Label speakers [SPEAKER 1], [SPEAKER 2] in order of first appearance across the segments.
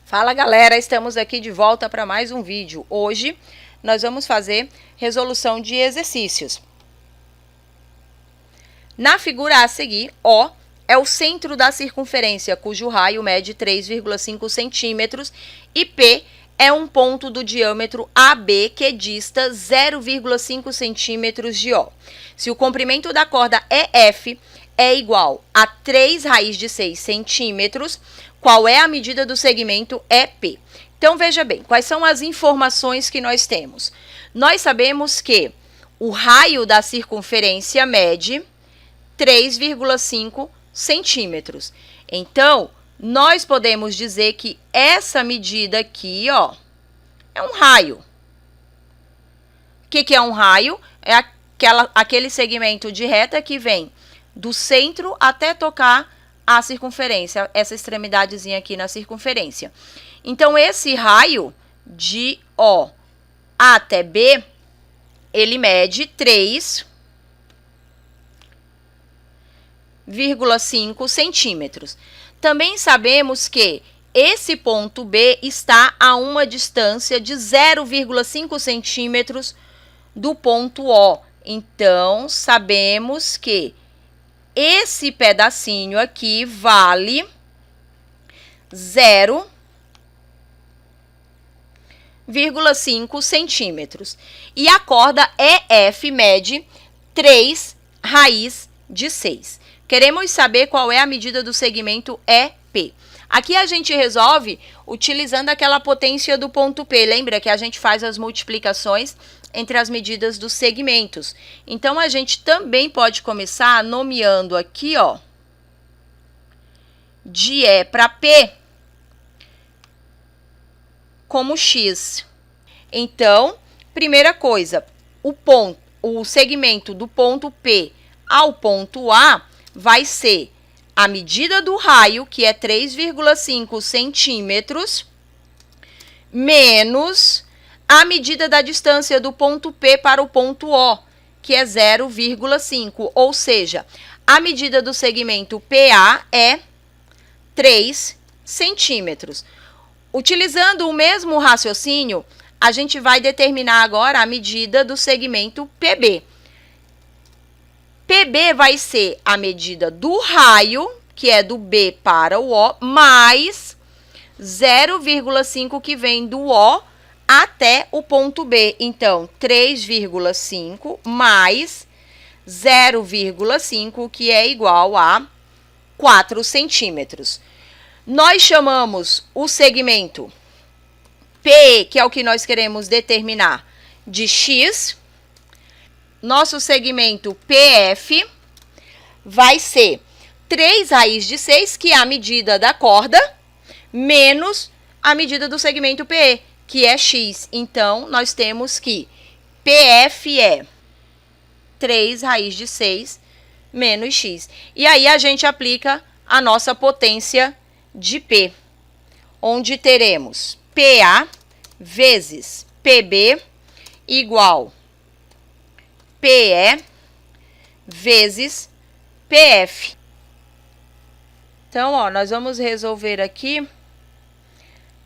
[SPEAKER 1] Fala galera, estamos aqui de volta para mais um vídeo. Hoje nós vamos fazer resolução de exercícios. Na figura a seguir, O é o centro da circunferência, cujo raio mede 3,5 centímetros, e P é um ponto do diâmetro AB que dista 0,5 centímetros de O. Se o comprimento da corda EF é igual a 3 raiz de 6 centímetros, qual é a medida do segmento EP? Então, veja bem, quais são as informações que nós temos? Nós sabemos que o raio da circunferência mede 3,5 centímetros. Então, nós podemos dizer que essa medida aqui, ó, é um raio. O que é um raio? É aquele segmento de reta que vem do centro até tocar a circunferência, essa extremidadezinha aqui na circunferência. Então, esse raio de O até B, ele mede 3,5 centímetros. Também sabemos que esse ponto B está a uma distância de 0,5 centímetros do ponto O. Então, sabemos que esse pedacinho aqui vale 0,5 centímetros. E a corda EF mede 3 raiz de 6. Queremos saber qual é a medida do segmento EP. Aqui a gente resolve utilizando aquela potência do ponto P. Lembra que a gente faz as multiplicações entre as medidas dos segmentos. Então, a gente também pode começar nomeando aqui, ó, de E para P como X. Então, primeira coisa, o segmento do ponto P ao ponto A vai ser a medida do raio, que é 3,5 centímetros, menos a medida da distância do ponto P para o ponto O, que é 0,5. Ou seja, a medida do segmento PA é 3 centímetros. Utilizando o mesmo raciocínio, a gente vai determinar agora a medida do segmento PB. PB vai ser a medida do raio, que é do B para o O, mais 0,5 que vem do O até o ponto B. Então, 3,5 mais 0,5, que é igual a 4 centímetros. Nós chamamos o segmento P, que é o que nós queremos determinar, de X. Nosso segmento PF vai ser 3 raiz de 6, que é a medida da corda, menos a medida do segmento PE, que é X. Então, nós temos que PF é 3 raiz de 6 menos X. E aí, a gente aplica a nossa potência de P, onde teremos PA vezes PB igual PE vezes PF. Então, ó, nós vamos resolver aqui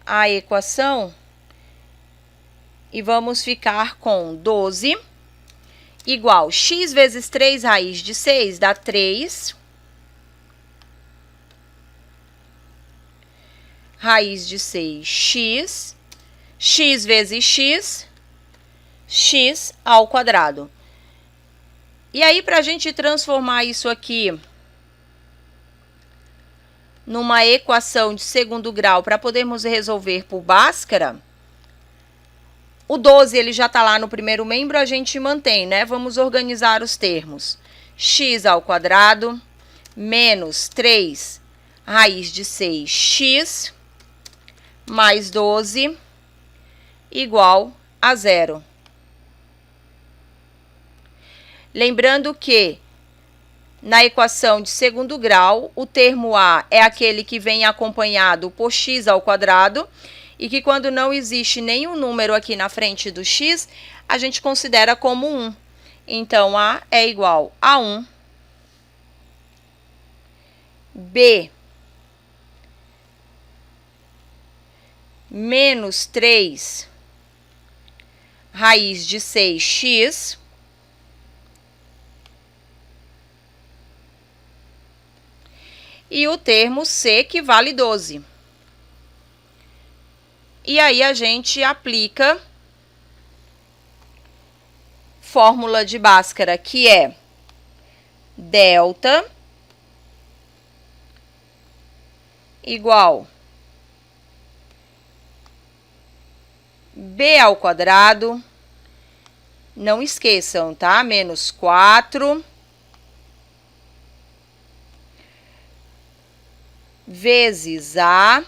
[SPEAKER 1] a equação e vamos ficar com 12 igual x vezes 3 raiz de 6 dá 3 raiz de 6x, x vezes x, x ao quadrado. E aí, para a gente transformar isso aqui numa equação de segundo grau, para podermos resolver por Bhaskara, o 12 ele já está lá no primeiro membro, a gente mantém, né? Vamos organizar os termos. X ao quadrado menos 3 raiz de 6x mais 12 igual a 0. Lembrando que na equação de segundo grau, o termo A é aquele que vem acompanhado por x ao quadrado e que quando não existe nenhum número aqui na frente do x, a gente considera como 1. Então, A é igual a 1. B menos 3 raiz de 6x e o termo C, que vale 12. E aí a gente aplica fórmula de Bhaskara, que é delta igual B ao quadrado, não esqueçam, tá? Menos 4 vezes A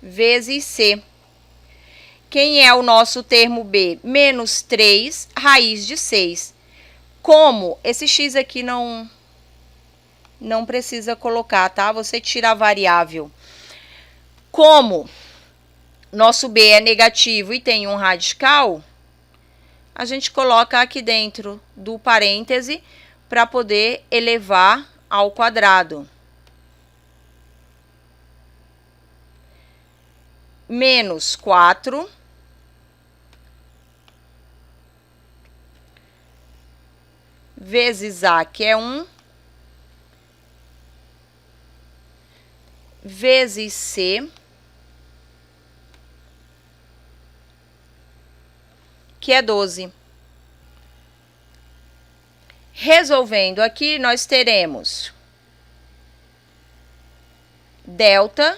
[SPEAKER 1] vezes C. Quem é o nosso termo B? Menos 3 raiz de 6. Como esse x aqui não precisa colocar, tá? Você tira a variável. Como nosso B é negativo e tem um radical, a gente coloca aqui dentro do parêntese para poder elevar ao quadrado. Menos 4 vezes A, que é 1, vezes C, que é 12. Resolvendo aqui, nós teremos delta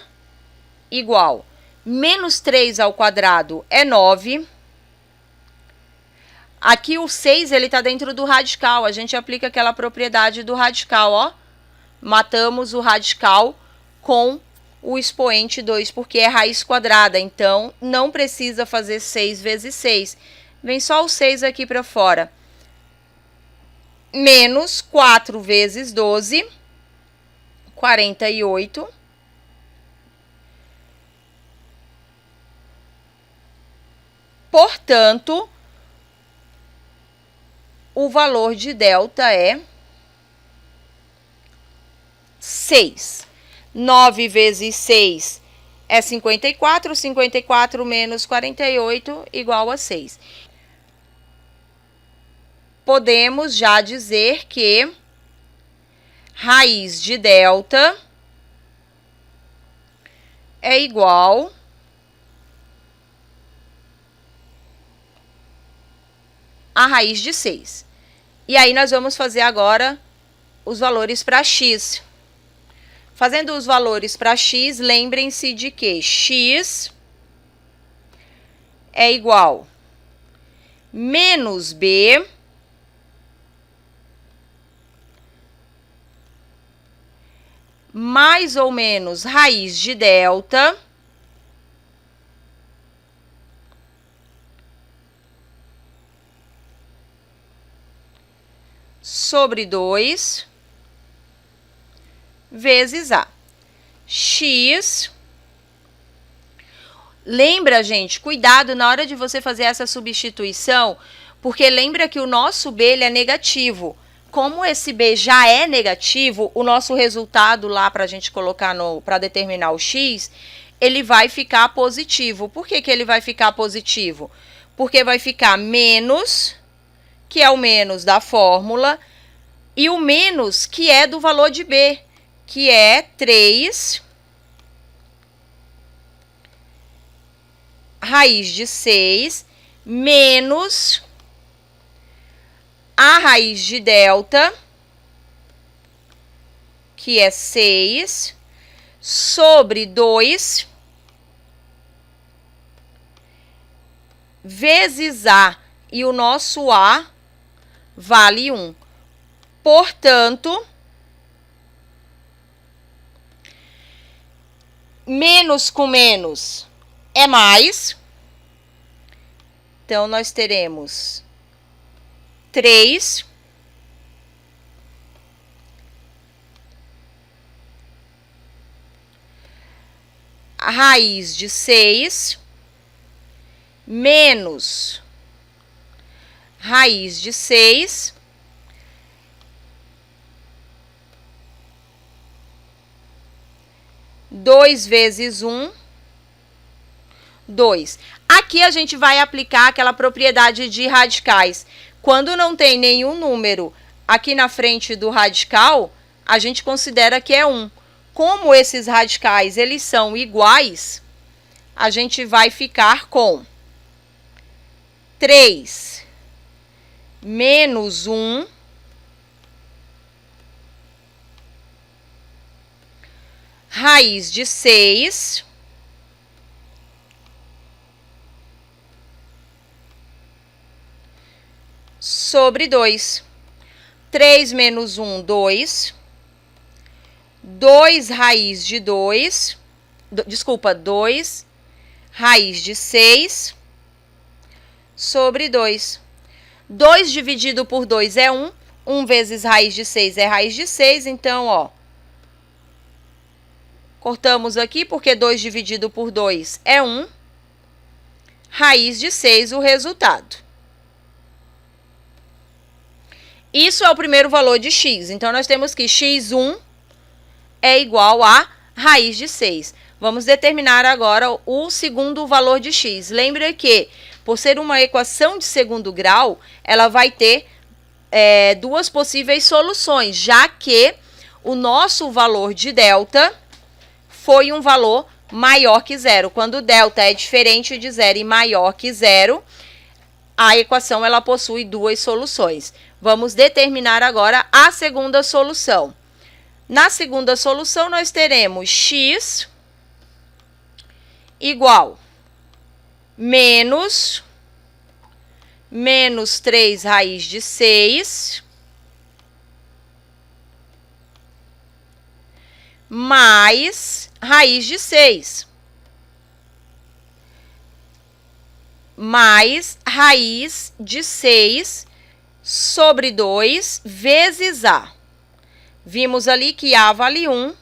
[SPEAKER 1] igual menos 3 ao quadrado é 9. Aqui o 6, ele está dentro do radical. A gente aplica aquela propriedade do radical, ó. Matamos o radical com o expoente 2, porque é raiz quadrada. Então, não precisa fazer 6 vezes 6. Vem só o 6 aqui para fora. Menos 4 vezes 12, 48. Portanto, o valor de delta é 6. 9 vezes 6 é 54. 54 menos 48 igual a 6. Podemos já dizer que raiz de delta é igual a raiz de 6. E aí nós vamos fazer agora os valores para x. Fazendo os valores para x, lembrem-se de que x é igual menos b mais ou menos raiz de delta sobre 2 vezes A. X. Lembra, gente, cuidado na hora de você fazer essa substituição, porque lembra que o nosso B ele é negativo. Como esse B já é negativo, o nosso resultado lá para a gente colocar para determinar o X, ele vai ficar positivo. Por que ele vai ficar positivo? Porque vai ficar menos, que é o menos da fórmula, e o menos, que é do valor de B, que é 3 raiz de 6 menos a raiz de delta, que é 6, sobre 2 vezes A, e o nosso A vale 1. Portanto, menos com menos é mais. Então, nós teremos 3 a raiz de 6 menos raiz de 6 2 vezes 1, 2. Aqui a gente vai aplicar aquela propriedade de radicais. Quando não tem nenhum número aqui na frente do radical, a gente considera que é 1. Como esses radicais eles são iguais, a gente vai ficar com 3 menos 1 raiz de 6 sobre 2. 3 menos 1, 2. 2 raiz de 2. Desculpa, 2 raiz de 6 sobre 2. 2 dividido por 2 é 1. 1 vezes raiz de 6 é raiz de 6. Então, ó, cortamos aqui porque 2 dividido por 2 é 1. Raiz de 6 o resultado. Isso é o primeiro valor de x. Então, nós temos que x1 é igual a raiz de 6. Vamos determinar agora o segundo valor de x. Lembra que, por ser uma equação de segundo grau, ela vai ter duas possíveis soluções, já que o nosso valor de delta foi um valor maior que zero. Quando delta é diferente de zero e maior que zero, a equação ela possui duas soluções. Vamos determinar agora a segunda solução. Na segunda solução, nós teremos x igual menos 3 raiz de 6 mais raiz de 6 mais raiz de 6 sobre 2 vezes a. Vimos ali que a vale 1,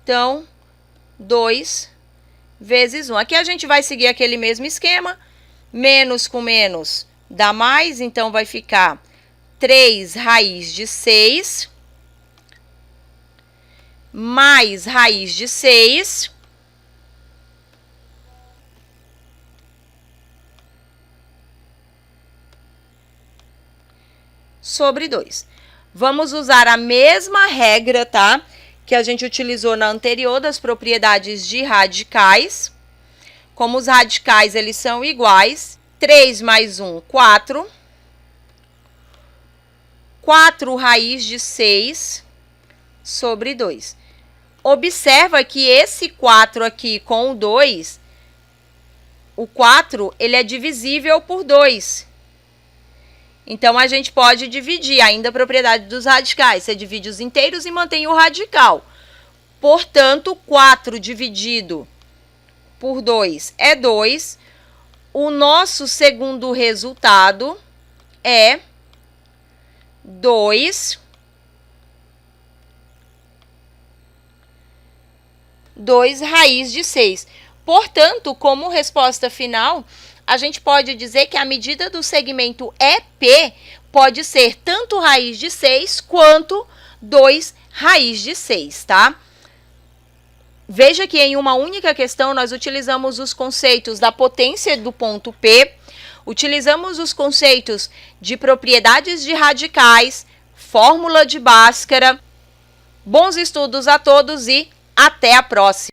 [SPEAKER 1] então 2 vezes 1. Aqui a gente vai seguir aquele mesmo esquema, menos com menos dá mais, então vai ficar 3 raiz de 6 mais raiz de 6 sobre 2. Vamos usar a mesma regra, tá? Que a gente utilizou na anterior das propriedades de radicais. Como os radicais, eles são iguais. 3 mais 1, 4. 4 raiz de 6 sobre 2. Observa que esse 4 aqui com o 2, o 4, ele é divisível por 2. Então, a gente pode dividir ainda a propriedade dos radicais. Você divide os inteiros e mantém o radical. Portanto, 4 dividido por 2 é 2. O nosso segundo resultado é 2 raiz de 6. Portanto, como resposta final, a gente pode dizer que a medida do segmento EP pode ser tanto raiz de 6 quanto 2 raiz de 6, tá? Veja que em uma única questão nós utilizamos os conceitos da potência do ponto P, utilizamos os conceitos de propriedades de radicais, fórmula de Bhaskara. Bons estudos a todos e até a próxima!